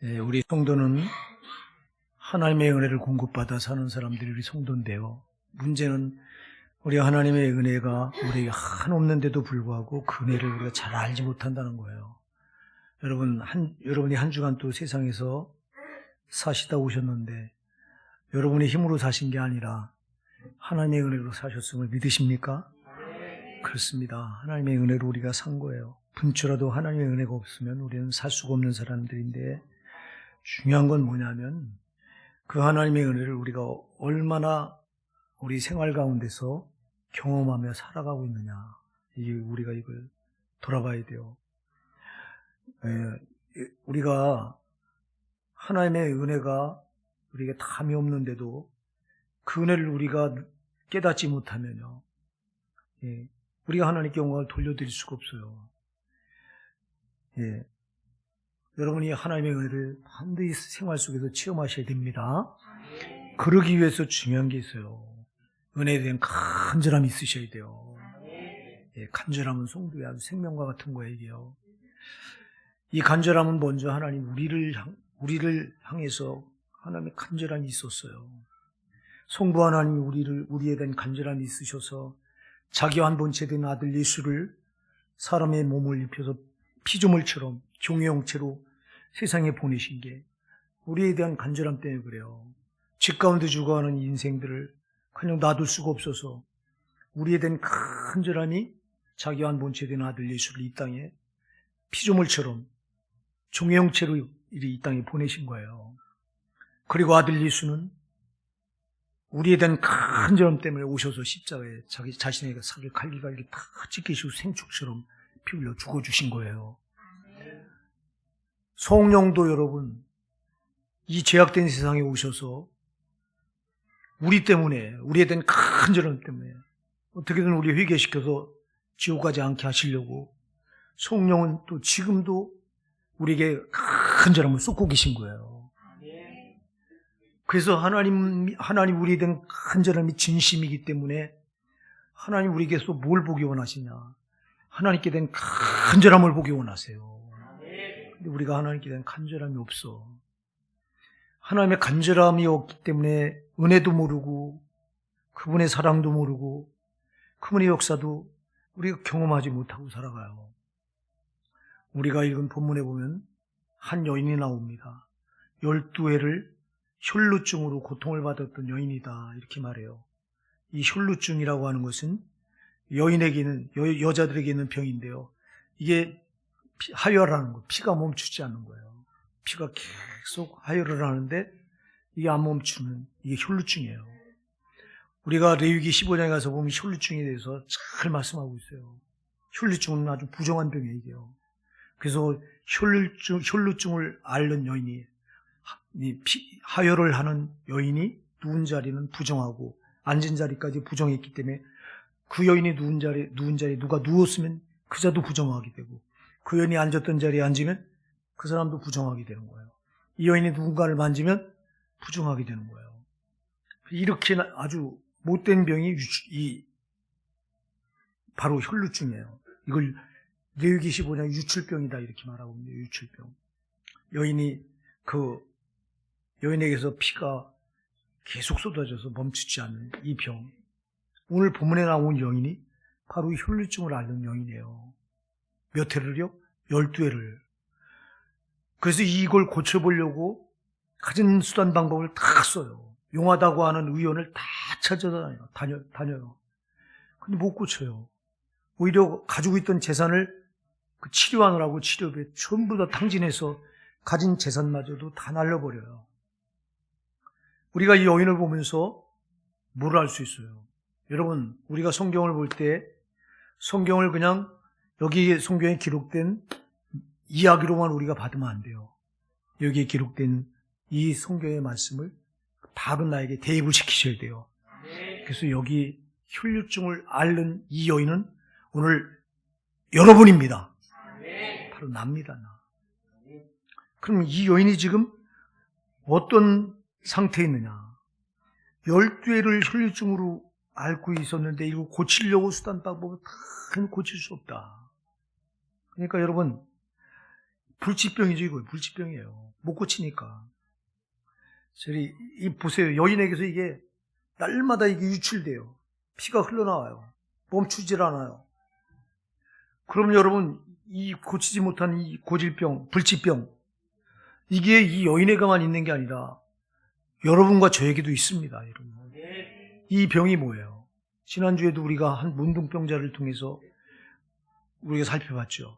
우리 성도는 하나님의 은혜를 공급받아 사는 사람들이 우리 성도인데요. 문제는 우리 하나님의 은혜가 우리에게 한없는데도 불구하고 그 은혜를 우리가 잘 알지 못한다는 거예요. 여러분이 한 주간 또 세상에서 사시다 오셨는데 여러분의 힘으로 사신 게 아니라 하나님의 은혜로 사셨음을 믿으십니까? 그렇습니다. 하나님의 은혜로 우리가 산 거예요. 분초라도 하나님의 은혜가 없으면 우리는 살 수가 없는 사람들인데, 중요한 건 뭐냐면 그 하나님의 은혜를 우리가 얼마나 우리 생활 가운데서 경험하며 살아가고 있느냐, 우리가 이걸 돌아봐야 돼요. 우리가 하나님의 은혜가 우리에게 담이 없는데도 그 은혜를 우리가 깨닫지 못하면요, 우리가 하나님께 영광을 돌려드릴 수가 없어요. 여러분이 하나님의 은혜를 반드시 생활 속에서 체험하셔야 됩니다. 그러기 위해서 중요한 게 있어요. 은혜에 대한 간절함이 있으셔야 돼요. 간절함은 성도의 아주 생명과 같은 거예요, 이게요. 이 간절함은 먼저 하나님 우리를 향해서 하나님의 간절함이 있었어요. 성부 하나님이 우리에 대한 간절함이 있으셔서 자기 한 번째 된 아들 예수를 사람의 몸을 입혀서 피조물처럼 종의 형체로 세상에 보내신 게 우리에 대한 간절함 때문에 그래요. 집 가운데 죽어가는 인생들을 그냥 놔둘 수가 없어서 우리에 대한 간절함이 자기 한 번째 된 아들 예수를 이 땅에 피조물처럼 종의 형체로 이 땅에 보내신 거예요. 그리고 아들 예수는 우리에 대한 간절함 때문에 오셔서 십자가에 자기 자신에게 살을 갈기갈기 다 찢기시고 생축처럼 피 흘려 죽어주신 거예요. 성령도 여러분, 이 죄악된 세상에 오셔서 우리 때문에, 우리에 대한 간절함 때문에 어떻게든 우리 회개시켜서 지옥 가지 않게 하시려고 성령은 또 지금도 우리에게 간절함을 쏟고 계신 거예요. 그래서 하나님 우리에 대한 간절함이 진심이기 때문에 하나님 우리에게서 뭘 보기 원하시냐? 하나님께 대한 간절함을 보기 원하세요. 근데 우리가 하나님께 대한 간절함이 없어. 하나님의 간절함이 없기 때문에 은혜도 모르고 그분의 사랑도 모르고 그분의 역사도 우리가 경험하지 못하고 살아가요. 우리가 읽은 본문에 보면 한 여인이 나옵니다. 12회를 혈루증으로 고통을 받았던 여인이다, 이렇게 말해요. 이 혈루증이라고 하는 것은 여자들에게 있는 병인데요. 이게 하혈하는 거, 피가 멈추지 않는 거예요. 피가 계속 하혈을 하는데 이게 안 멈추는, 이게 혈루증이에요. 우리가 레위기 15장에 가서 보면 혈루증에 대해서 잘 말씀하고 있어요. 혈루증은 아주 부정한 병이에요, 이게요. 그래서 혈루증을 앓는 여인이, 하혈을 하는 여인이 누운 자리는 부정하고 앉은 자리까지 부정했기 때문에 그 여인이 누운 자리에 누가 누웠으면 그 자도 부정하게 되고, 그 여인이 앉았던 자리에 앉으면 그 사람도 부정하게 되는 거예요. 이 여인이 누군가를 만지면 부정하게 되는 거예요. 이렇게 아주 못된 병이 바로 혈루증이에요. 이걸 레위기 15장 유출병이다, 이렇게 말하고 있는데, 유출병. 여인에게서 피가 계속 쏟아져서 멈추지 않는 이 병. 오늘 본문에 나온 여인이 바로 혈루증을 앓는 여인이에요. 몇 회를요? 12회를. 그래서 이걸 고쳐보려고 가진 수단 방법을 다 써요. 용하다고 하는 의원을 다 찾아다녀요. 근데 못 고쳐요. 오히려 가지고 있던 재산을 그 치료하느라고 치료비에 전부 다 탕진해서 가진 재산마저도 다 날려버려요. 우리가 이 여인을 보면서 뭘 알 수 있어요? 여러분, 우리가 성경을 볼 때 성경을 그냥 여기 성경에 기록된 이야기로만 우리가 받으면 안 돼요. 여기에 기록된 이 성경의 말씀을 바로 나에게 대입을 시키셔야 돼요. 그래서 여기 혈루증을 앓는 이 여인은 오늘 여러분입니다. 바로 납니다, 나. 그럼 이 여인이 지금 어떤 상태에 있느냐? 12회를 혈루증으로 앓고 있었는데 이거 고치려고 수단 방법을 다 고칠 수 없다. 그러니까 여러분, 불치병이죠, 이거. 불치병이에요. 못 고치니까. 저리, 보세요. 여인에게서 이게, 날마다 이게 유출돼요. 피가 흘러나와요. 멈추질 않아요. 그럼 여러분, 이 고치지 못한 이 고질병, 불치병, 이게 이 여인에게만 있는 게 아니라, 여러분과 저에게도 있습니다, 여러분. 이 병이 뭐예요? 지난주에도 우리가 한 문둥병자를 통해서 우리가 살펴봤죠.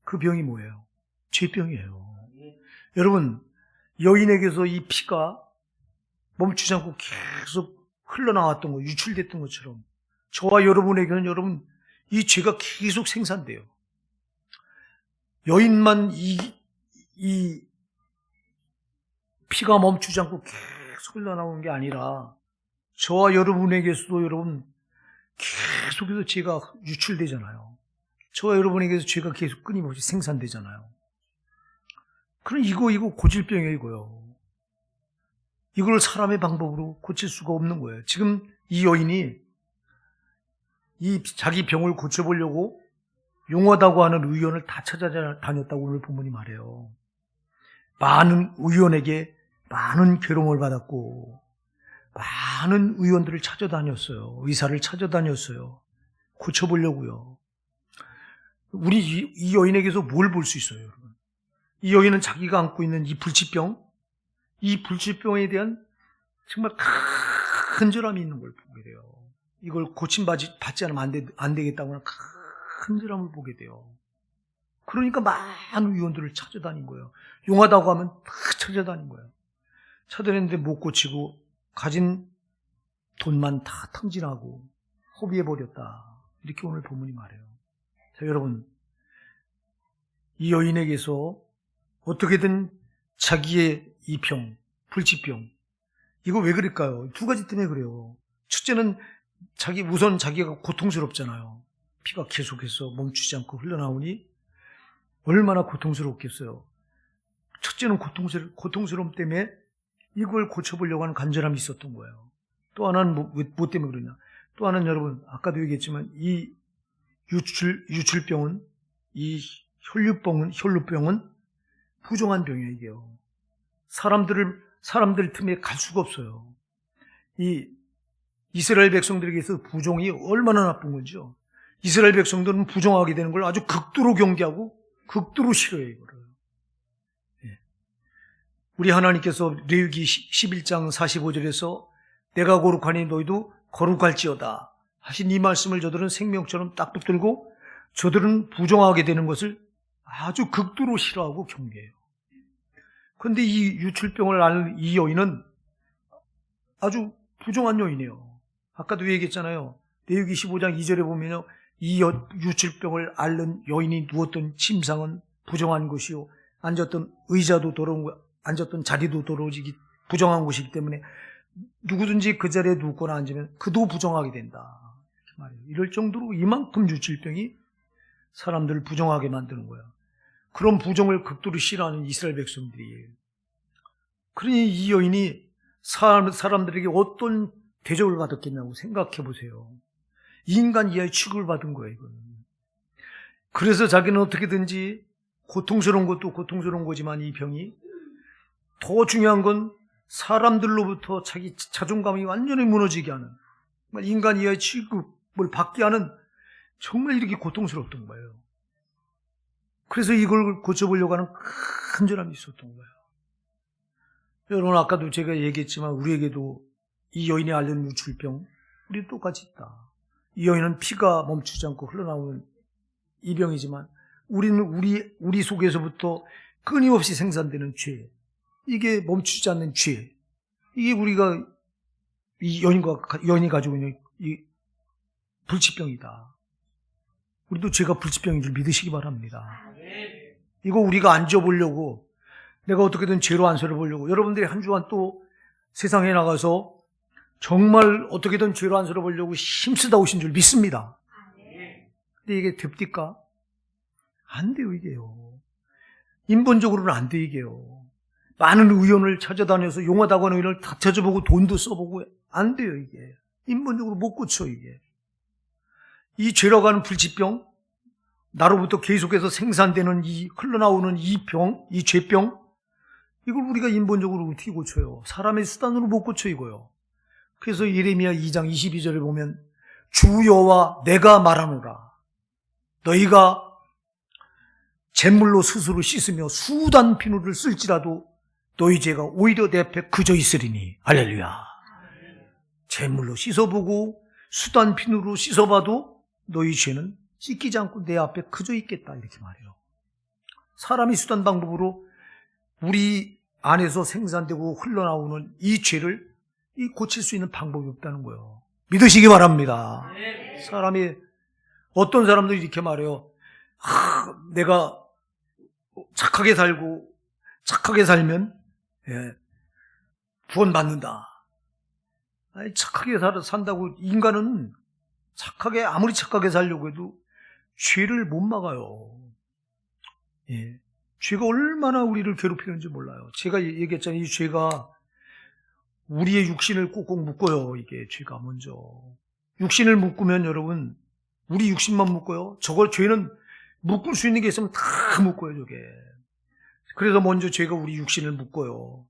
그 병이 뭐예요? 죄병이에요. 여러분, 여인에게서 이 피가 멈추지 않고 계속 흘러나왔던 거, 유출됐던 것처럼 저와 여러분에게는 여러분 이 죄가 계속 생산돼요. 여인만 이 피가 멈추지 않고 계속 흘러나오는 게 아니라 저와 여러분에게서도 여러분 계속해서 죄가 유출되잖아요. 저와 여러분에게서 죄가 계속 끊임없이 생산되잖아요. 그럼 이거 고질병이에요, 이거요. 이걸 사람의 방법으로 고칠 수가 없는 거예요. 지금 이 여인이 이 자기 병을 고쳐보려고 용하다고 하는 의원을 다 찾아다녔다고 오늘 본문이 말해요. 많은 의원에게 많은 괴로움을 받았고 많은 의원들을 찾아다녔어요. 의사를 찾아다녔어요. 고쳐보려고요. 우리 이 여인에게서 뭘 볼 수 있어요, 여러분? 이 여인은 자기가 안고 있는 이 불치병, 이 불치병에 대한 정말 큰절함이 있는 걸 보게 돼요. 이걸 고침받지 않으면 안 되겠다고 하는 큰절함을 보게 돼요. 그러니까 많은 의원들을 찾아다닌 거예요. 용하다고 하면 다 찾아다닌 거예요. 찾아냈는데 못 고치고 가진 돈만 다 탕진하고 허비해버렸다. 이렇게 오늘 본문이 말해요. 자, 여러분, 이 여인에게서 어떻게든 자기의 이 병, 불치병, 이거 왜 그럴까요? 두 가지 때문에 그래요. 첫째는 우선 자기가 고통스럽잖아요. 피가 계속해서 멈추지 않고 흘러나오니 얼마나 고통스럽겠어요. 첫째는 고통스러움 때문에 이걸 고쳐보려고 하는 간절함이 있었던 거예요. 또 하나는 뭐 때문에 그러냐? 또 하나는 여러분, 아까도 얘기했지만 이 유출병은, 이 혈루병은 부정한 병이에요, 이게요. 사람들 틈에 갈 수가 없어요. 이 이스라엘 백성들에게서 부정이 얼마나 나쁜 건지요. 이스라엘 백성들은 부정하게 되는 걸 아주 극도로 경계하고 극도로 싫어해요, 이거를. 예. 우리 하나님께서 레위기 11장 45절에서 내가 거룩하니 너희도 거룩할지어다 하신 이 말씀을 저들은 생명처럼 딱 붙들고 저들은 부정하게 되는 것을 아주 극도로 싫어하고 경계해요. 그런데 이 유출병을 앓는 이 여인은 아주 부정한 여인이에요. 아까도 얘기했잖아요. 레위기 15장 2절에 보면요, 이 유출병을 앓는 여인이 누웠던 침상은 부정한 것이요, 앉았던 의자도 더러운 거, 앉았던 자리도 더러워지기 부정한 것이기 때문에 누구든지 그 자리에 눕거나 앉으면 그도 부정하게 된다. 이렇게 말해요. 이럴 정도로 이만큼 유출병이 사람들을 부정하게 만드는 거야. 그런 부정을 극도로 싫어하는 이스라엘 백성들이에요. 그러니 이 여인이 사람들에게 어떤 대접을 받았겠냐고 생각해 보세요. 인간 이하의 취급을 받은 거예요, 이거는. 그래서 자기는 어떻게든지 고통스러운 것도 고통스러운 거지만 이 병이 더 중요한 건 사람들로부터 자기 자존감이 완전히 무너지게 하는, 인간 이하의 취급을 받게 하는 정말 이렇게 고통스럽던 거예요. 그래서 이걸 고쳐보려고 하는 간절함이 있었던 거예요. 여러분, 아까도 제가 얘기했지만 우리에게도 이 여인이 앓는 유출병, 우리 똑같이 있다. 이 여인은 피가 멈추지 않고 흘러나오는 이 병이지만 우리는 우리 속에서부터 끊임없이 생산되는 죄, 이게 멈추지 않는 죄, 이게 우리가 이 여인이 가지고 있는 이 불치병이다. 우리도 죄가 불치병인 줄 믿으시기 바랍니다. 이거 우리가 안 져보려고, 내가 어떻게든 죄로 안 서려보려고, 여러분들이 한 주간 또 세상에 나가서 정말 어떻게든 죄로 안 서려보려고 힘쓰다 오신 줄 믿습니다. 근데 이게 됩니까? 안 돼요, 이게요. 인본적으로는 안 돼, 이게요. 많은 의원을 찾아다녀서 용하다고 하는 의원을 다 찾아보고 돈도 써보고 안 돼요, 이게. 인본적으로 못 고쳐, 이게. 이 죄라고 하는 불치병, 나로부터 계속해서 생산되는 이 흘러나오는 이 병, 이 죄병, 이걸 우리가 인본적으로 어떻게 고쳐요? 사람의 수단으로 못 고쳐 이거요. 그래서 예레미야 2장 22절에 보면 주 여호와 내가 말하노라. 너희가 잿물로 스스로 씻으며 수단 비누를 쓸지라도 너희 죄가 오히려 내 앞에 그저 있으리니. 할렐루야. 잿물로 씻어보고 수단 비누로 씻어봐도 너희 죄는 씻기지 않고 내 앞에 그저 있겠다, 이렇게 말해요. 사람이 수단 방법으로 우리 안에서 생산되고 흘러나오는 이 죄를 고칠 수 있는 방법이 없다는 거예요. 믿으시기 바랍니다. 사람이, 어떤 사람들이 이렇게 말해요. 내가 착하게 살고 착하게 살면 구원받는다. 아니, 착하게 산다고 인간은 아무리 착하게 살려고 해도 죄를 못 막아요. 죄가 얼마나 우리를 괴롭히는지 몰라요. 제가 얘기했잖아요. 이 죄가 우리의 육신을 꼭꼭 묶어요. 이게 죄가 먼저. 육신을 묶으면 여러분, 우리 육신만 묶어요. 죄는 묶을 수 있는 게 있으면 다 묶어요, 저게. 그래서 먼저 죄가 우리 육신을 묶어요.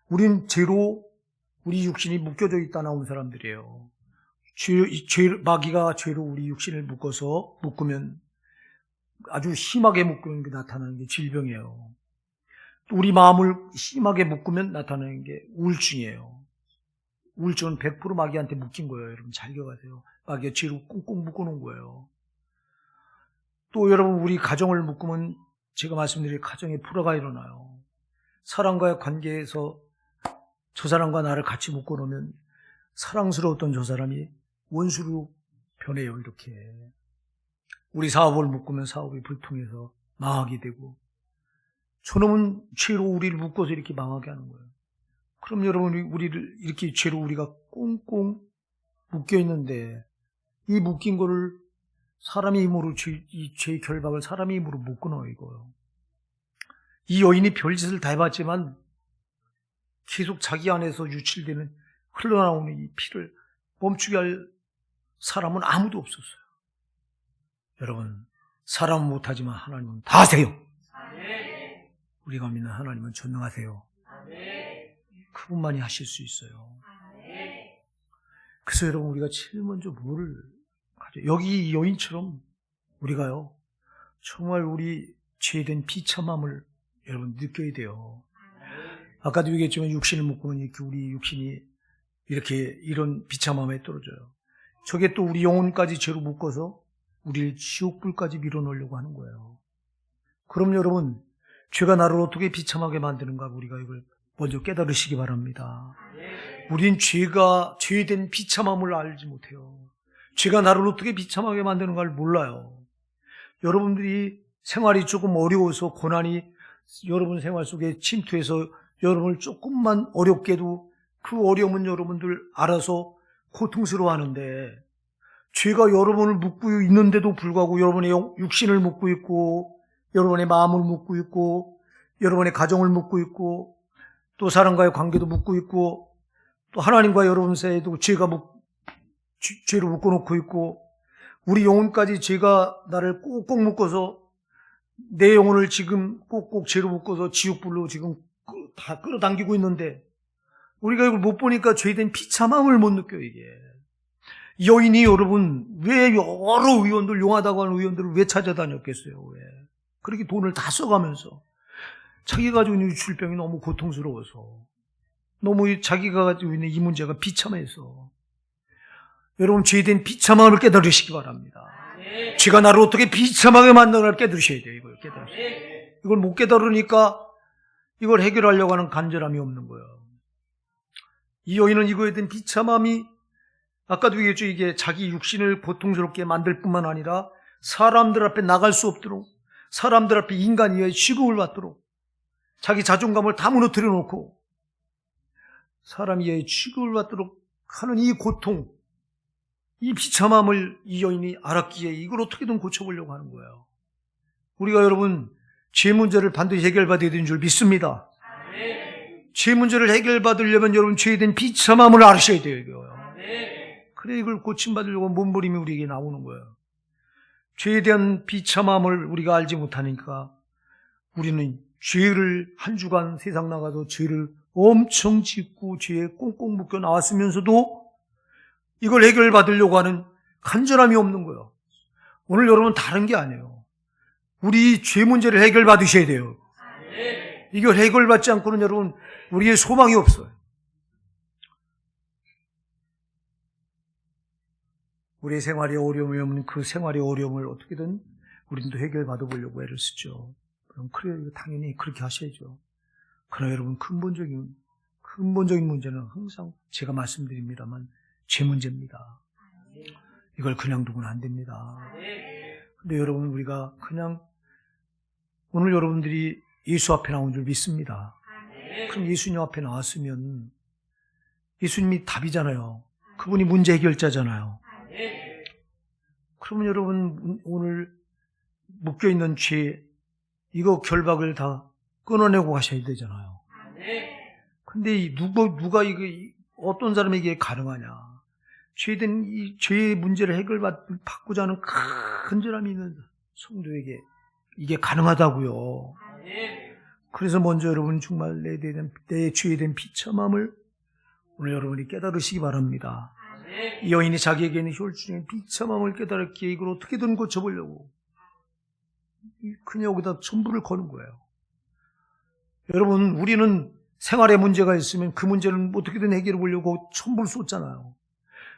우린 죄로 우리 육신이 묶여져 있다 나온 사람들이에요. 마귀가 죄로 우리 육신을 묶으면 아주 심하게 묶는 게 나타나는 게 질병이에요. 또 우리 마음을 심하게 묶으면 나타나는 게 우울증이에요. 우울증은 100% 마귀한테 묶인 거예요. 여러분 잘 기억하세요. 마귀가 죄로 꽁꽁 묶어놓은 거예요. 또 여러분, 우리 가정을 묶으면 제가 말씀드린 가정에 불화가 일어나요. 사람과의 관계에서 저 사람과 나를 같이 묶어놓으면 사랑스러웠던 저 사람이 원수로 변해요. 이렇게. 우리 사업을 묶으면 사업이 불통해서 망하게 되고, 저놈은 죄로 우리를 묶어서 이렇게 망하게 하는 거예요. 그럼 여러분, 우리를 이렇게 죄로 우리가 꽁꽁 묶여 있는데, 이 묶인 거를 사람의 힘으로, 이 죄의 결박을 사람의 힘으로 못 끊어요, 이거요. 이 여인이 별짓을 다 해봤지만 계속 자기 안에서 유출되는, 흘러나오는 이 피를 멈추게 할 사람은 아무도 없었어요. 여러분, 사람은 못하지만 하나님은 다 하세요. 우리가 믿는 하나님은 전능하세요. 그분만이 하실 수 있어요. 그래서 여러분, 우리가 제일 먼저 뭐를 가져? 여기 이 여인처럼 우리가요, 정말 우리 죄된 비참함을 여러분 느껴야 돼요. 아까도 얘기했지만 육신을 묶으면 이렇게 우리 육신이 이렇게 이런 비참함에 떨어져요. 저게 또 우리 영혼까지 죄로 묶어서 우리를 지옥불까지 밀어넣으려고 하는 거예요. 그럼 여러분, 죄가 나를 어떻게 비참하게 만드는가, 우리가 이걸 먼저 깨달으시기 바랍니다. 우린 죄된 비참함을 알지 못해요. 죄가 나를 어떻게 비참하게 만드는가를 몰라요. 여러분들이 생활이 조금 어려워서, 고난이 여러분 생활 속에 침투해서 여러분을 조금만 어렵게도 그 어려움은 여러분들 알아서 고통스러워 하는데, 죄가 여러분을 묶고 있는데도 불구하고 여러분의 육신을 묶고 있고, 여러분의 마음을 묶고 있고, 여러분의 가정을 묶고 있고, 또 사람과의 관계도 묶고 있고, 또 하나님과 여러분 사이에도 죄로 묶어놓고 있고, 우리 영혼까지 죄가 나를 꼭꼭 묶어서, 내 영혼을 지금 꼭꼭 죄로 묶어서 지옥불로 지금 다 끌어당기고 있는데, 우리가 이걸 못 보니까 죄된 비참함을 못 느껴요, 이게. 여인이 여러분, 왜 여러 의원들, 용하다고 하는 의원들을 왜 찾아다녔겠어요, 왜? 그렇게 돈을 다 써가면서. 자기가 가지고 있는 유출병이 너무 고통스러워서. 너무 자기가 가지고 있는 이 문제가 비참해서. 여러분, 죄된 비참함을 깨달으시기 바랍니다. 죄가 나를 어떻게 비참하게 만드는가를 깨달으셔야 돼요, 이걸 깨달으셔야 돼요. 이걸 못 깨달으니까 이걸 해결하려고 하는 간절함이 없는 거예요. 이 여인은 이거에 대한 비참함이, 아까도 얘기했죠. 이게 자기 육신을 고통스럽게 만들 뿐만 아니라 사람들 앞에 나갈 수 없도록, 사람들 앞에 인간이어야 취급을 받도록, 자기 자존감을 다 무너뜨려 놓고 사람이어야 취급을 받도록 하는 이 고통, 이 비참함을 이 여인이 알았기에 이걸 어떻게든 고쳐보려고 하는 거예요. 우리가 여러분, 죄 문제를 반드시 해결받아야 되는 줄 믿습니다. 죄 문제를 해결받으려면 여러분, 죄에 대한 비참함을 알으셔야 돼요, 이거요. 그래, 이걸 고침받으려고 몸부림이 우리에게 나오는 거예요. 죄에 대한 비참함을 우리가 알지 못하니까 우리는 죄를 한 주간 세상 나가도 죄를 엄청 짓고 죄에 꽁꽁 묶여 나왔으면서도 이걸 해결받으려고 하는 간절함이 없는 거예요. 오늘 여러분 다른 게 아니에요. 우리 죄 문제를 해결받으셔야 돼요. 이걸 해결받지 않고는 여러분 우리의 소망이 없어요. 우리의 생활에 어려움이 없는 그 생활의 어려움을 어떻게든 우리도 해결받아 보려고 애를 쓰죠. 그럼 그래 당연히 그렇게 하셔야죠. 그러나 여러분 근본적인 문제는 항상 제가 말씀드립니다만 죄 문제입니다. 이걸 그냥 두고는 안 됩니다. 근데 여러분 우리가 그냥 오늘 여러분들이 예수 앞에 나온 줄 믿습니다. 그럼 예수님 앞에 나왔으면 예수님이 답이잖아요. 그분이 문제 해결자잖아요. 그러면 여러분 오늘 묶여있는 죄 이거 결박을 다 끊어내고 가셔야 되잖아요. 근데 누가 이게 어떤 사람에게 가능하냐? 죄된 이 죄의 문제를 해결받고자 하는 간절함이 있는 성도에게 이게 가능하다고요. 그래서 먼저 여러분 정말 내 죄에 대한 비참함을 오늘 여러분이 깨달으시기 바랍니다. 이 여인이 자기에게는 혈중의 비참함을 깨달았기에 이걸 어떻게든 고쳐보려고 그냥 여기다 전부를 거는 거예요. 여러분 우리는 생활에 문제가 있으면 그 문제는 어떻게든 해결해 보려고 전부를 쏟잖아요.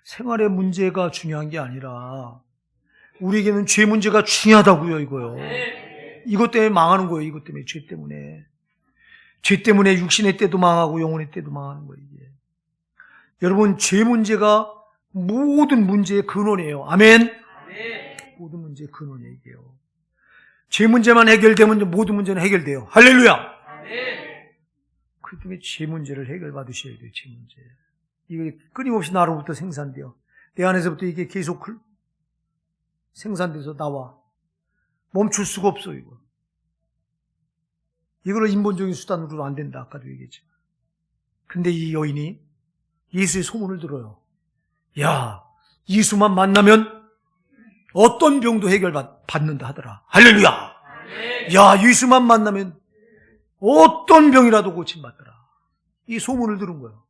생활의 문제가 중요한 게 아니라 우리에게는 죄 문제가 중요하다고요. 이거요. 이것 때문에 망하는 거예요. 이것 때문에 죄 때문에. 죄 때문에 육신의 때도 망하고 영혼의 때도 망하는 거예요. 이게. 여러분 죄 문제가 모든 문제의 근원이에요. 아멘. 모든 문제의 근원이에요. 이게요. 죄 문제만 해결되면 모든 문제는 해결돼요. 할렐루야. 그렇기 때문에 죄 문제를 해결받으셔야 돼요. 죄 문제. 이게 끊임없이 나로부터 생산돼요. 내 안에서부터 이게 계속 생산돼서 나와. 멈출 수가 없어 이거. 이거를 인본적인 수단으로도 안 된다. 아까도 얘기했지만. 근데 이 여인이 예수의 소문을 들어요. 야, 예수만 만나면 어떤 병도 해결받는다 하더라. 할렐루야. 야, 예수만 만나면 어떤 병이라도 고침받더라. 이 소문을 들은 거예요.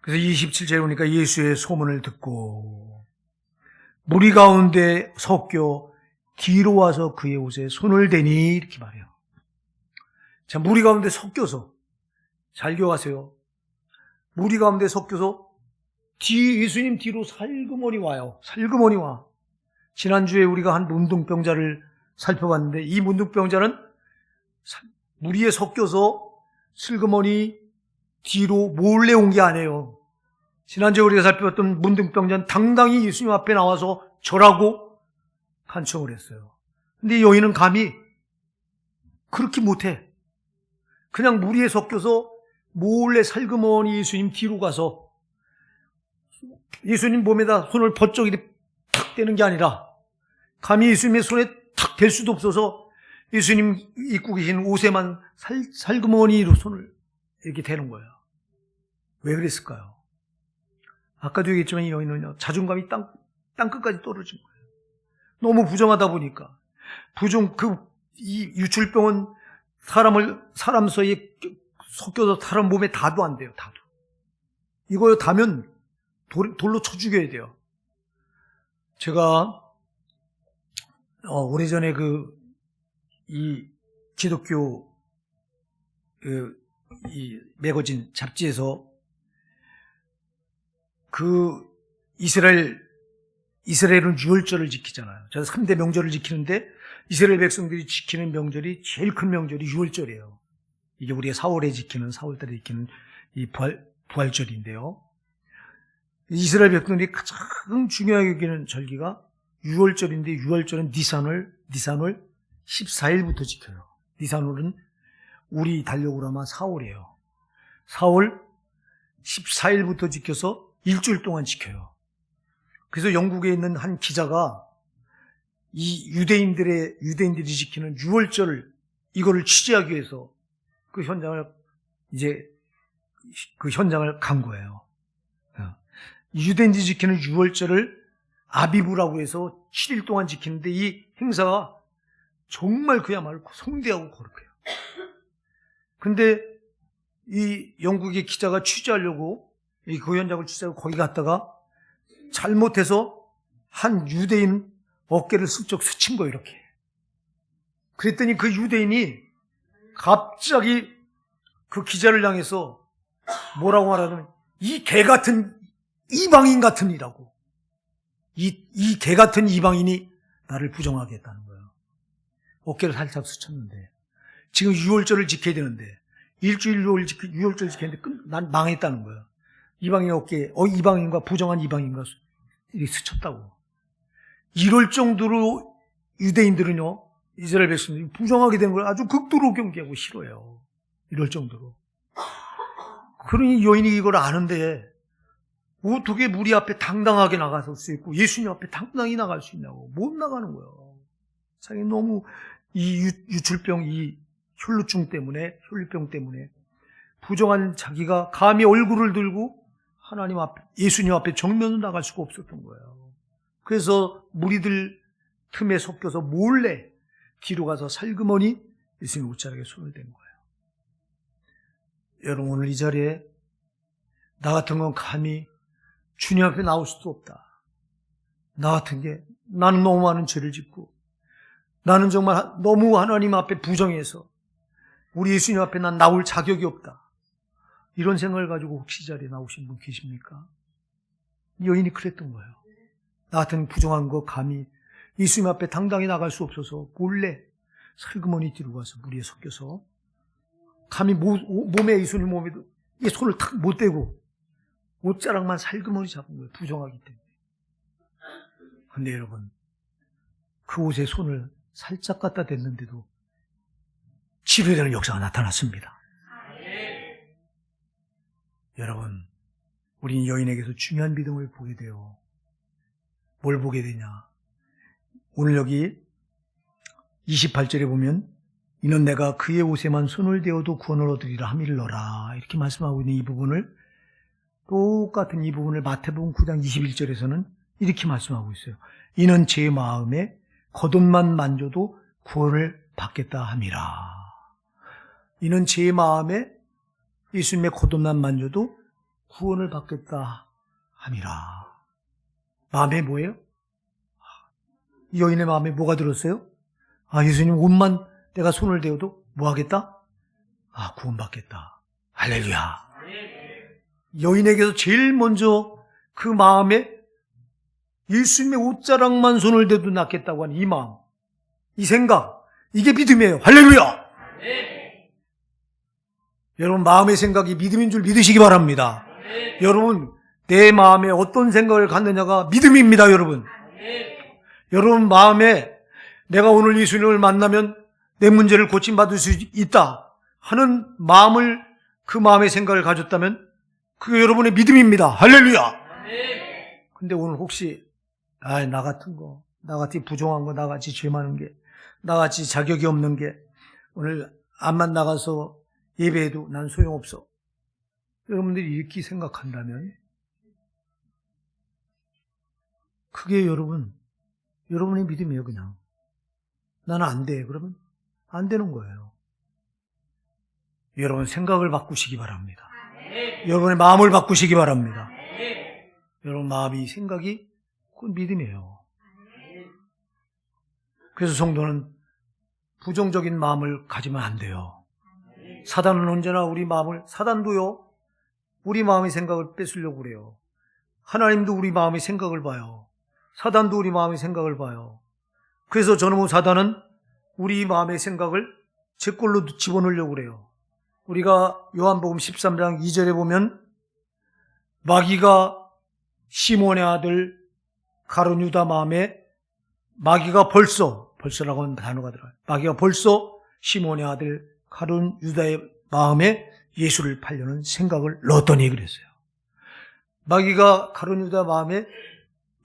그래서 27절에 보니까 예수의 소문을 듣고 무리 가운데 섞여 뒤로 와서 그의 옷에 손을 대니 이렇게 말해요. 자, 무리 가운데 섞여서 잘 기억하세요. 무리 가운데 섞여서 예수님 뒤로 살그머니 와요. 살그머니 와. 지난주에 우리가 한 문둥병자를 살펴봤는데 이 문둥병자는 무리에 섞여서 슬그머니 뒤로 몰래 온 게 아니에요. 지난주에 우리가 살펴봤던 문둥병자는 당당히 예수님 앞에 나와서 절하고 간청을 했어요. 근데 이 여인은 감히 그렇게 못해. 그냥 무리에 섞여서 몰래 살그머니 예수님 뒤로 가서 예수님 몸에다 손을 번쩍 이렇게 탁 대는 게 아니라 감히 예수님의 손에 탁 댈 수도 없어서 예수님 입고 계신 옷에만 살그머니로 손을 이렇게 대는 거예요. 왜 그랬을까요? 아까도 얘기했지만 이 여인은요, 자존감이 땅끝까지 떨어진 거예요. 너무 부정하다 보니까. 이 유출병은 사람 사이에 섞여서 사람 몸에 닿아도 안 돼요, 닿아도. 이거 닿으면 돌로 쳐 죽여야 돼요. 제가, 오래전에 이 기독교, 이 매거진 잡지에서 이스라엘은 유월절을 지키잖아요. 저는 3대 명절을 지키는데 이스라엘 백성들이 지키는 명절이 제일 큰 명절이 유월절이에요. 이게 우리가 4월달에 지키는 이 부활절인데요. 이스라엘 백성들이 가장 중요하게 여기는 절기가 유월절인데 유월절은 니산월 14일부터 지켜요. 니산월은 우리 달력으로 아마 4월이에요. 4월 14일부터 지켜서 일주일 동안 지켜요. 그래서 영국에 있는 한 기자가 이 유대인들이 지키는 유월절 이거를 취재하기 위해서 그 현장을 간 거예요. 유대인들이 지키는 유월절을 아비부라고 해서 7일 동안 지키는데 이 행사가 정말 그야말로 성대하고 거룩해요. 근데 이 영국의 기자가 취재하려고 그 현장을 취재하고 거기 갔다가 잘못해서 한 유대인 어깨를 슬쩍 스친 거예요, 이렇게. 그랬더니 그 유대인이 갑자기 그 기자를 향해서 뭐라고 말하냐면 이 개 같은 이방인 같은 이라고. 이 개 같은 이방인이 나를 부정하게 했다는 거예요. 어깨를 살짝 스쳤는데 지금 유월절을 지켜야 되는데 일주일 유월절 지켰는데 난 망했다는 거예요. 이방인 어깨에 이방인과 부정한 이방인과 이렇게 스쳤다고. 이럴 정도로 유대인들은요, 이스라엘 백성들이 부정하게 된 걸 아주 극도로 경계하고 싫어요. 이럴 정도로. 그러니 여인이 이걸 아는데 어떻게 우리 앞에 당당하게 나가서 수 있고 예수님 앞에 당당히 나갈 수 있냐고. 못 나가는 거예요. 자기 너무 이 유출병, 이 혈루증 때문에, 혈류병 때문에 부정한 자기가 감히 얼굴을 들고 하나님 앞에, 예수님 앞에 정면으로 나갈 수가 없었던 거예요. 그래서 무리들 틈에 섞여서 몰래 뒤로 가서 살그머니 예수님 옷자락에 손을 댄 거예요. 여러분, 오늘 이 자리에 나 같은 건 감히 주님 앞에 나올 수도 없다. 나 같은 게 나는 너무 많은 죄를 짓고 나는 정말 너무 하나님 앞에 부정해서 우리 예수님 앞에 난 나올 자격이 없다. 이런 생각을 가지고 혹시 이 자리에 나오신 분 계십니까? 여인이 그랬던 거예요. 나 같은 부정한 거 감히 예수님 앞에 당당히 나갈 수 없어서 몰래 살그머니 뒤로 가서 무리에 섞여서 감히 몸에 예수님 몸에도 이 손을 탁 못 대고 옷자락만 살그머니 잡은 거예요. 부정하기 때문에. 근데 여러분, 그 옷에 손을 살짝 갖다 댔는데도 치료되는 역사가 나타났습니다. 여러분, 우린 여인에게서 중요한 믿음을 보게 돼요. 뭘 보게 되냐? 오늘 여기 28절에 보면 이는 내가 그의 옷에만 손을 대어도 구원을 얻으리라 함이르노라 이렇게 말씀하고 있는 이 부분을, 똑같은 이 부분을 마태복음 9장 21절에서는 이렇게 말씀하고 있어요. 이는 제 마음에 겉옷만 만져도 구원을 받겠다 함이라. 이는 제 마음에 예수님의 겉옷만 만져도 구원을 받겠다 함이라. 마음에 뭐예요? 이 여인의 마음에 뭐가 들었어요? 예수님 옷만 내가 손을 대어도 뭐 하겠다? 구원받겠다. 할렐루야. 여인에게서 제일 먼저 그 마음에 예수님의 옷자락만 손을 대도 낫겠다고 하는 이 마음, 이 생각, 이게 믿음이에요. 할렐루야. 여러분, 마음의 생각이 믿음인 줄 믿으시기 바랍니다. 여러분, 내 마음에 어떤 생각을 갖느냐가 믿음입니다. 여러분 마음에 내가 오늘 예수님을 만나면 내 문제를 고침받을 수 있다 하는 마음을, 그 마음의 생각을 가졌다면 그게 여러분의 믿음입니다. 할렐루야. 근데 오늘 혹시 나 같은 거, 나같이 부정한 거, 나같이 죄 많은 게, 나같이 자격이 없는 게 오늘 암만 나가서 예배해도 난 소용없어. 여러분들이 이렇게 생각한다면 그게 여러분의 믿음이에요. 그냥 나는 안 돼. 그러면 안 되는 거예요. 여러분 생각을 바꾸시기 바랍니다. 여러분의 마음을 바꾸시기 바랍니다. 여러분 마음이, 생각이 그건 믿음이에요. 그래서 성도는 부정적인 마음을 가지면 안 돼요. 사단은 언제나 우리 마음을, 사단도요 우리 마음의 생각을 뺏으려고 그래요. 하나님도 우리 마음의 생각을 봐요. 사단도 우리 마음의 생각을 봐요. 그래서 저놈의 사단은 우리 마음의 생각을 제 걸로 집어넣으려고 그래요. 우리가 요한복음 13장 2절에 보면 마귀가 시몬의 아들 가룟 유다 마음에, 마귀가 벌써라고 하는 단어가 들어요. 마귀가 벌써 시몬의 아들 가룟 유다의 마음에 예수를 팔려는 생각을 넣었더니 그랬어요. 마귀가 가룟 유다 마음에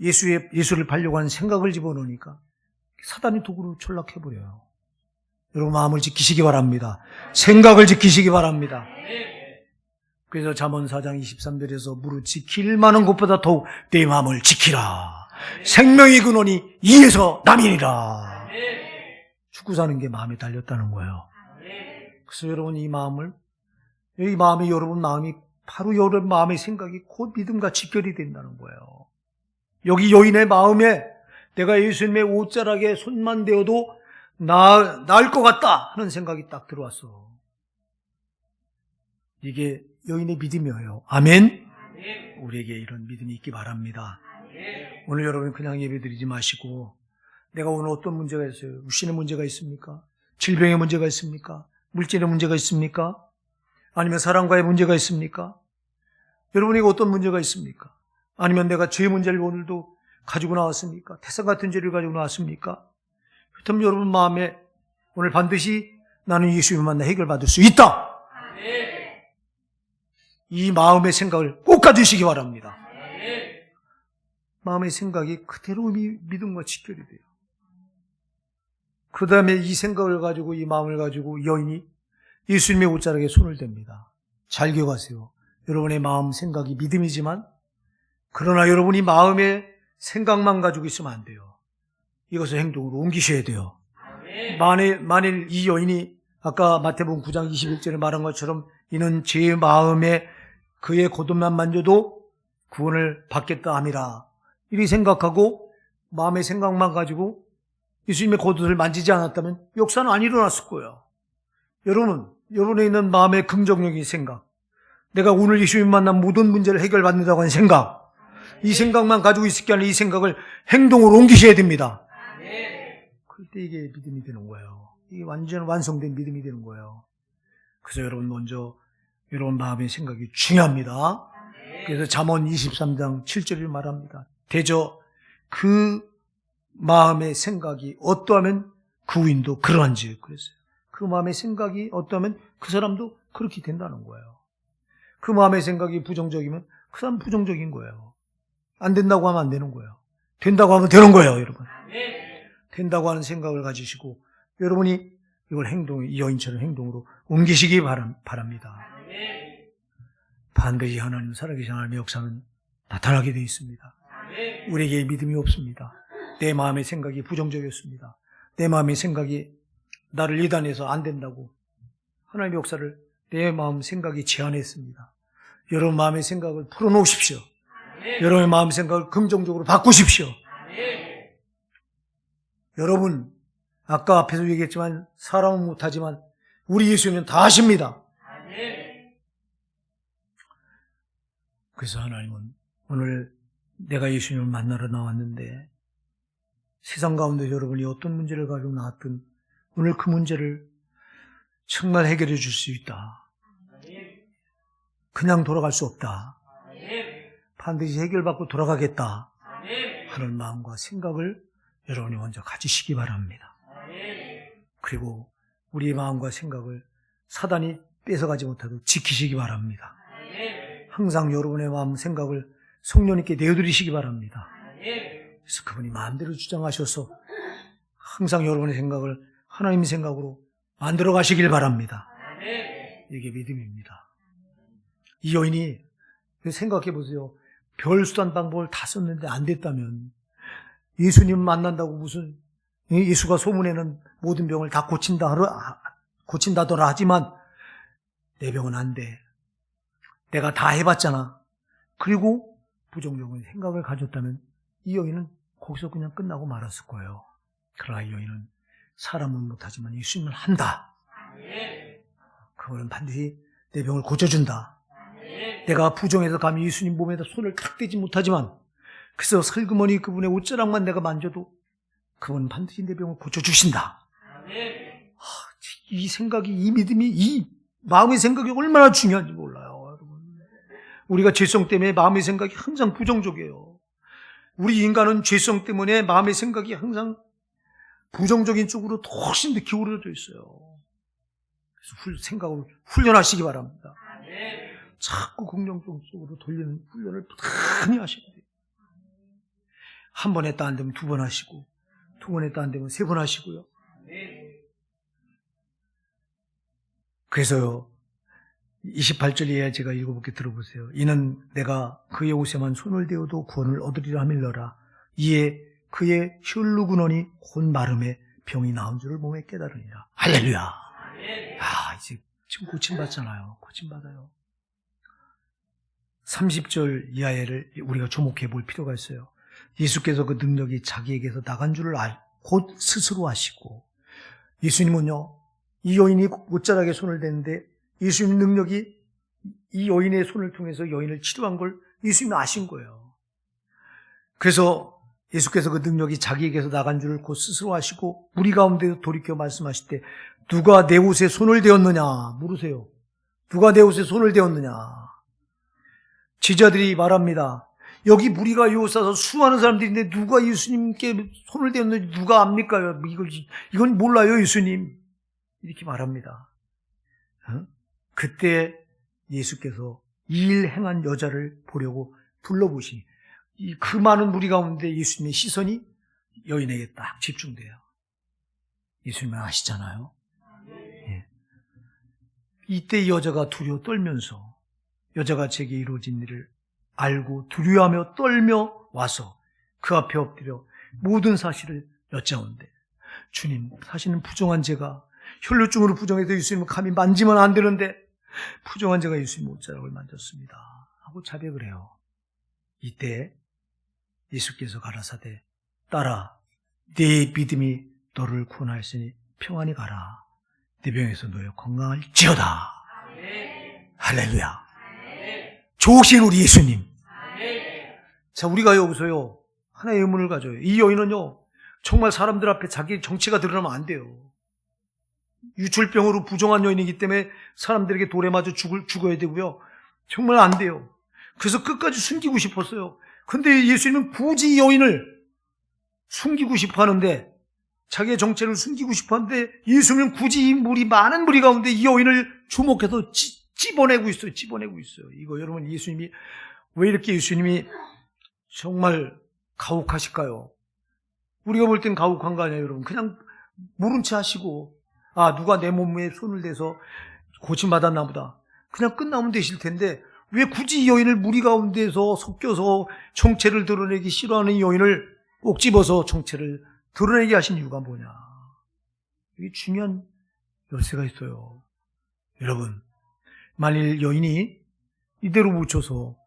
예수를 팔려고 하는 생각을 집어넣으니까 사단이 도구로 전락해버려요. 여러분 마음을 지키시기 바랍니다. 생각을 지키시기 바랍니다. 그래서 잠언 4장 23절에서 무릇 지킬 만한 것보다 더욱 내 마음을 지키라. 생명의 근원이 이에서 남이니라. 죽고 사는 게 마음에 달렸다는 거예요. 그래서 여러분 이 마음이 여러분 마음이 바로 여러분 마음의 생각이 곧 믿음과 직결이 된다는 거예요. 여기 여인의 마음에 내가 예수님의 옷자락에 손만 대어도 나을 것 같다 하는 생각이 딱 들어왔어. 이게 여인의 믿음이에요. 아멘? 우리에게 이런 믿음이 있기 바랍니다. 오늘 여러분 그냥 예배드리지 마시고 내가 오늘 어떤 문제가 있어요? 육신의 문제가 있습니까? 질병의 문제가 있습니까? 물질의 문제가 있습니까? 아니면 사랑과의 문제가 있습니까? 여러분에게 어떤 문제가 있습니까? 아니면 내가 죄의 문제를 오늘도 가지고 나왔습니까? 태산 같은 죄를 가지고 나왔습니까? 그렇다면 여러분 마음에 오늘 반드시 나는 예수님을 만나 해결받을 수 있다. 이 마음의 생각을 꼭 가지시기 바랍니다. 마음의 생각이 그대로 믿음과 직결이 돼요. 그 다음에 이 생각을 가지고 이 마음을 가지고 여인이 예수님의 옷자락에 손을 댑니다. 잘 기억하세요. 여러분의 마음 생각이 믿음이지만 그러나 여러분이 마음의 생각만 가지고 있으면 안 돼요. 이것을 행동으로 옮기셔야 돼요. 만일 이 여인이 아까 마태복음 9장 21절에 말한 것처럼 이는 제 마음에 그의 겉옷만 만져도 구원을 받겠다 함이라 이렇게 생각하고 마음의 생각만 가지고 예수님의 겉옷을 만지지 않았다면 역사는 안 일어났을 거예요. 여러분에 있는 마음의 긍정적인 생각, 내가 오늘 예수님 만난 모든 문제를 해결받는다고 하는 생각, 이 생각만 가지고 있을 게 아니라 이 생각을 행동으로 옮기셔야 됩니다. 그럴 때 이게 믿음이 되는 거예요. 이게 완전 완성된 믿음이 되는 거예요. 그래서 여러분 먼저 여러분 마음의 생각이 중요합니다. 그래서 잠언 23장 7절을 말합니다. 대저 그 마음의 생각이 어떠하면 그 위인도 그러한지 그랬어요. 그 마음의 생각이 어떠하면 그 사람도 그렇게 된다는 거예요. 그 마음의 생각이 부정적이면 그 사람 부정적인 거예요. 안 된다고 하면 안 되는 거예요. 된다고 하면 되는 거예요, 여러분. 된다고 하는 생각을 가지시고 여러분이 이걸 이 여인처럼 행동으로 옮기시기 바랍니다. 반드시 하나님 살아계신 하나님의 역사는 나타나게 되어 있습니다. 우리에게 믿음이 없습니다. 내 마음의 생각이 부정적이었습니다. 내 마음의 생각이 나를 이단해서 안 된다고 하나님의 역사를 내 마음 생각이 제한했습니다. 여러분 마음의 생각을 풀어놓으십시오. 여러분의 마음 생각을 긍정적으로 바꾸십시오. 여러분 아까 앞에서 얘기했지만 사람은 못하지만 우리 예수님은 다 하십니다. 그래서 하나님은 오늘 내가 예수님을 만나러 나왔는데 세상 가운데 여러분이 어떤 문제를 가지고 나왔든 오늘 그 문제를 정말 해결해 줄 수 있다. 그냥 돌아갈 수 없다. 반드시 해결받고 돌아가겠다 하는 마음과 생각을 여러분이 먼저 가지시기 바랍니다. 그리고 우리의 마음과 생각을 사단이 뺏어가지 못하도록 지키시기 바랍니다. 항상 여러분의 마음 생각을 성령님께 내어드리시기 바랍니다. 그래서 그분이 마음대로 주장하셔서 항상 여러분의 생각을 하나님의 생각으로 만들어 가시길 바랍니다. 이게 믿음입니다. 이 여인이 생각해 보세요. 별수단 방법을 다 썼는데 안 됐다면 예수님 만난다고 무슨 예수가 소문에는 모든 병을 다 고친다더라 하지만 내 병은 안 돼. 내가 다 해봤잖아. 그리고 부정적인 생각을 가졌다면 이 여인은 거기서 그냥 끝나고 말았을 거예요. 그러나 이 여인은 사람은 못하지만 예수님을 한다. 그거는 반드시 내 병을 고쳐준다. 내가 부정해서 감히 예수님 몸에다 손을 탁 대지 못하지만 그래서 슬그머니 그분의 옷자락만 내가 만져도 그분은 반드시 내 병을 고쳐주신다. 이 생각이, 이 믿음이, 이 마음의 생각이 얼마나 중요한지 몰라요, 여러분. 우리가 죄성 때문에 마음의 생각이 항상 부정적이에요. 우리 인간은 죄성 때문에 마음의 생각이 항상 부정적인 쪽으로 훨씬 더 기울어져 있어요. 그래서 생각을 훈련하시기 바랍니다. 자꾸 긍정적 쪽으로 돌리는 훈련을 부단히 하셔야 돼요. 한 번 했다 안 되면 두 번 하시고, 두 번 했다 안 되면 세 번 하시고요. 그래서요, 28절 이하에 제가 읽어볼게 들어보세요. 이는 내가 그의 옷에만 손을 대어도 구원을 얻으리라 하밀러라. 이에 그의 혈루근원이 곧 마름에 병이 나은 줄을 몸에 깨달으니라. 할렐루야. 아, 이제 지금 고침받잖아요. 고침받아요. 30절 이하를 우리가 주목해 볼 필요가 있어요. 예수께서 그 능력이 자기에게서 나간 줄을 곧 스스로 아시고, 예수님은요, 이 여인이 옷자락에 손을 댔는데 예수님 능력이 이 여인의 손을 통해서 여인을 치료한 걸 예수님이 아신 거예요. 그래서 예수께서 그 능력이 자기에게서 나간 줄을 곧 스스로 아시고 무리 가운데서 돌이켜 말씀하실 때 누가 내 옷에 손을 대었느냐 물으세요. 누가 내 옷에 손을 대었느냐. 제자들이 말합니다. 여기 무리가 에워싸서 수많은 사람들인데 누가 예수님께 손을 대었는지 누가 압니까? 이건 몰라요, 예수님. 이렇게 말합니다. 그때 예수께서 이 일 행한 여자를 보려고 불러보시니 그 많은 무리 가운데 예수님의 시선이 여인에게 딱 집중돼요. 예수님은 아시잖아요. 예. 이때 이 여자가 두려워 떨면서 여자가 제게 이루어진 일을 알고 두려워하며 떨며 와서 그 앞에 엎드려 모든 사실을 여짜온대. 주님, 사실은 부정한 제가 혈루증으로 부정해서 예수님을 감히 만지면 안 되는데 부정한 제가 예수님 옷자락을 만졌습니다 하고 자백을 해요. 이때 예수께서 가라사대 딸아, 네 믿음이 너를 구원하였으니 평안히 가라. 네 병에서 너의 건강할지어다. 할렐루야. 좋으신 우리 예수님. 자, 우리가 여기서요 하나의 의문을 가져요. 이 여인은요 정말 사람들 앞에 자기 정체가 드러나면 안 돼요. 유출병으로 부정한 여인이기 때문에 사람들에게 돌에 맞아 죽어야 되고요. 정말 안 돼요. 그래서 끝까지 숨기고 싶었어요. 근데 예수님은 굳이 이 여인을 숨기고 싶어 하는데, 자기의 정체를 숨기고 싶어 하는데 예수님은 굳이 이 많은 무리 가운데 이 여인을 주목해서 찝어내고 있어요. 이거 여러분, 예수님이 왜 이렇게 예수님이 정말 가혹하실까요? 우리가 볼 땐 가혹한 거 아니에요, 여러분. 그냥 모른 채 하시고, 아, 누가 내 몸에 손을 대서 고침받았나 보다. 그냥 끝나면 되실 텐데 왜 굳이 이 여인을 무리 가운데서 섞여서 정체를 드러내기 싫어하는 이 여인을 꼭 집어서 정체를 드러내게 하신 이유가 뭐냐. 이게 중요한 열쇠가 있어요. 여러분, 만일 여인이 이대로 묻혀서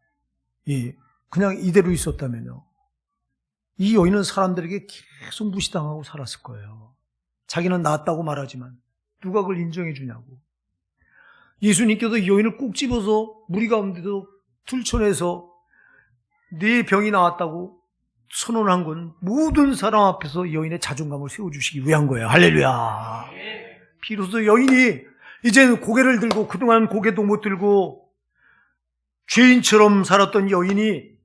그냥 이대로 있었다면요, 이 여인은 사람들에게 계속 무시당하고 살았을 거예요. 자기는 낫다고 말하지만 누가 그걸 인정해 주냐고. 예수님께서 이 여인을 꼭 집어서 무리 가운데도 들춰내서 네 병이 나았다고 선언한 건 모든 사람 앞에서 여인의 자존감을 세워주시기 위한 거예요. 할렐루야. 비로소 여인이 이제는 고개를 들고, 그동안 고개도 못 들고 죄인처럼 살았던 여인이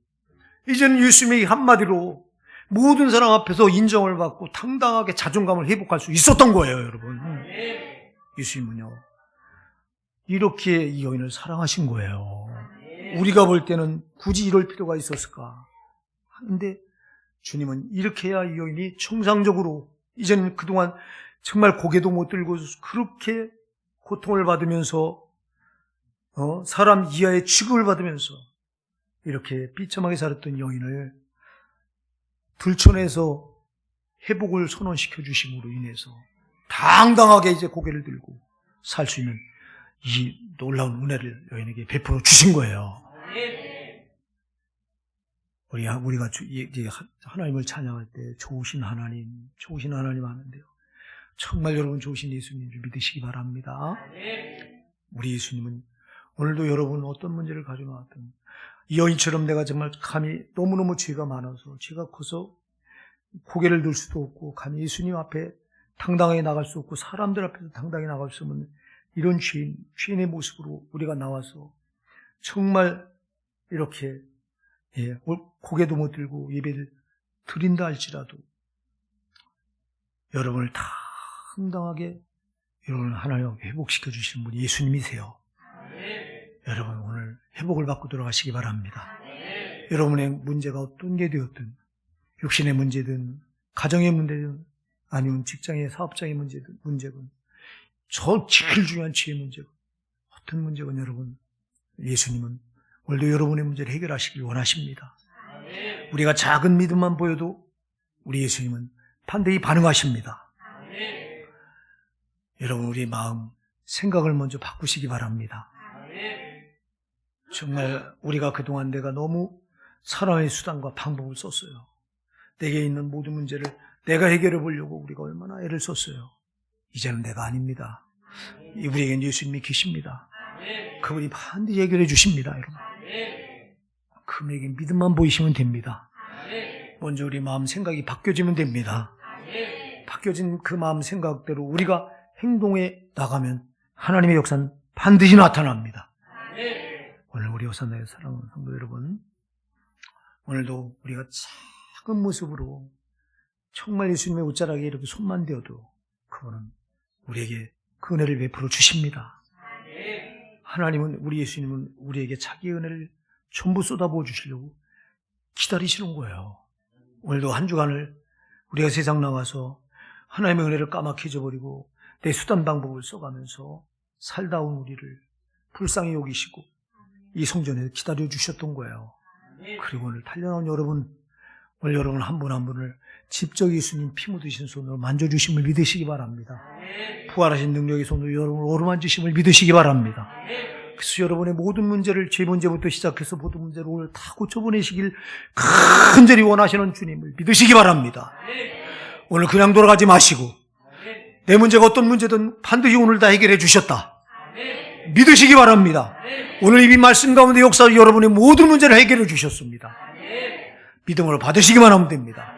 이제는 예수님의 한마디로 모든 사람 앞에서 인정을 받고 당당하게 자존감을 회복할 수 있었던 거예요, 여러분. 예수님은요, 이렇게 이 여인을 사랑하신 거예요. 우리가 볼 때는 굳이 이럴 필요가 있었을까 하는데, 주님은 이렇게 해야 이 여인이 정상적으로, 이제는 그동안 정말 고개도 못 들고 그렇게 고통을 받으면서 사람 이하의 취급을 받으면서 이렇게 비참하게 살았던 여인을 들춰내서 회복을 선언시켜 주심으로 인해서 당당하게 이제 고개를 들고 살 수 있는 이 놀라운 은혜를 여인에게 베풀어 주신 거예요. 우리가 이제 하나님을 찬양할 때 좋으신 하나님 하는데요, 정말 여러분 좋으신 예수님 좀 믿으시기 바랍니다. 우리 예수님은 오늘도 여러분 어떤 문제를 가지고 나왔든 이 여인처럼 내가 정말 감히 너무너무 죄가 많아서 죄가 커서 고개를 들 수도 없고 감히 예수님 앞에 당당하게 나갈 수 없고 사람들 앞에서 당당하게 나갈 수 없는 이런 죄인의 모습으로 우리가 나와서 정말 이렇게 고개도 못 들고 예배를 드린다 할지라도 여러분을 당당하게 여러분을 하나님 회복시켜 주시는 분이 예수님이세요. 여러분 오늘 회복을 받고 들어가시기 바랍니다. 여러분의 문제가 어떤 게 되었든, 육신의 문제든 가정의 문제든 아니면 직장의 사업장의 문제든 제일 중요한 죄의 문제든 어떤 문제건 여러분, 예수님은 오늘도 여러분의 문제를 해결하시길 원하십니다. 우리가 작은 믿음만 보여도 우리 예수님은 반드시 반응하십니다. 여러분, 우리 마음, 생각을 먼저 바꾸시기 바랍니다. 정말 우리가 그동안 내가 너무 사랑의 수단과 방법을 썼어요. 내게 있는 모든 문제를 내가 해결해 보려고 우리가 얼마나 애를 썼어요. 이제는 내가 아닙니다. 우리에겐 예수님이 계십니다. 그분이 반드시 해결해 주십니다, 여러분. 그분에게 믿음만 보이시면 됩니다. 먼저 우리 마음 생각이 바뀌어지면 됩니다. 바뀌어진 그 마음 생각대로 우리가 행동에 나가면 하나님의 역사는 반드시 나타납니다. 오늘 우리 호산나의 사랑하는 성도 여러분, 오늘도 우리가 작은 모습으로 정말 예수님의 옷자락에 이렇게 손만 대어도 그분은 우리에게 그 은혜를 베풀어 주십니다. 하나님은, 우리 예수님은 우리에게 자기의 은혜를 전부 쏟아부어 주시려고 기다리시는 거예요. 오늘도 한 주간을 우리가 세상 나와서 하나님의 은혜를 까맣게 잊어버리고 내 수단 방법을 써가면서 살다 온 우리를 불쌍히 여기시고 이 성전에 기다려 주셨던 거예요. 그리고 오늘 달려나온 여러분, 오늘 여러분 한 분 한 분을 직접 예수님 피 묻으신 손으로 만져주심을 믿으시기 바랍니다. 부활하신 능력의 손으로 여러분을 오르만지심을 믿으시기 바랍니다. 그래서 여러분의 모든 문제를, 죄 문제부터 시작해서 모든 문제를 오늘 다 고쳐보내시길 간절히 원하시는 주님을 믿으시기 바랍니다. 오늘 그냥 돌아가지 마시고 내 문제가 어떤 문제든 반드시 오늘 다 해결해 주셨다 믿으시기 바랍니다. 오늘 이 말씀 가운데 역사로 여러분의 모든 문제를 해결해 주셨습니다. 믿음으로 받으시기만 하면 됩니다.